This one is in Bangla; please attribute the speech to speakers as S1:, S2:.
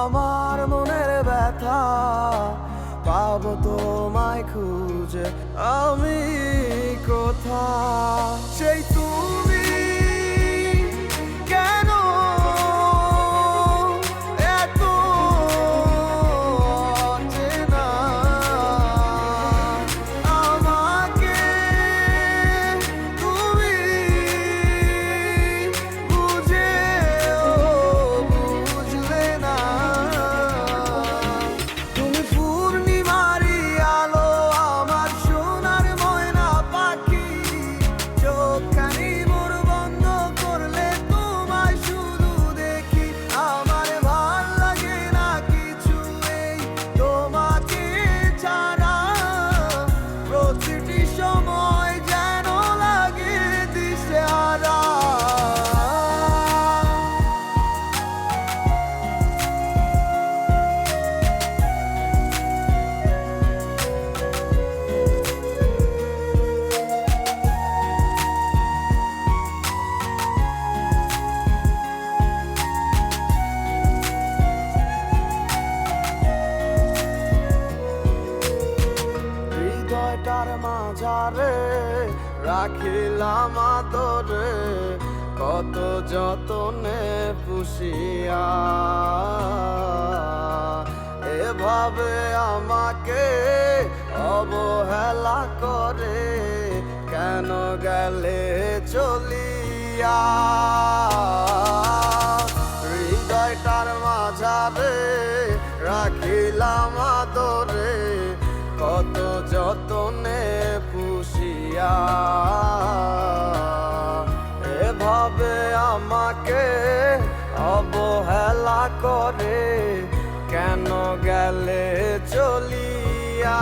S1: আমার মনের ব্যথা, পাবো তোমায় খুঁজে আমি কোথা। সেই তুমি কেন এত অচেনা, আমাকে তুমি বুঝলে না। তুমি পূর্ণিমারি আলো, আমার সোনার ময়না পাখি, চোখখানি মোর বন্ধ করলে তোমায় শুধু দেখি। আমার ভাল লাগে না কিছু এই তোমাকে ছাড়া, প্রতিটি সময় যেন লাগে দিশেহারা। হৃদয়টার মাঝারে রাখিলাম আদরে, কত যতনে পুষিয়া। এভাবে আমাকে অবহেলা করে কেন গেলে চলিয়া। হৃদয়টার মাঝারে রাখিলাম আদরে, কত যতনে পুষিয়া। এভাবে আমাকে অবহেলা করে কেন গেলে চলিয়া।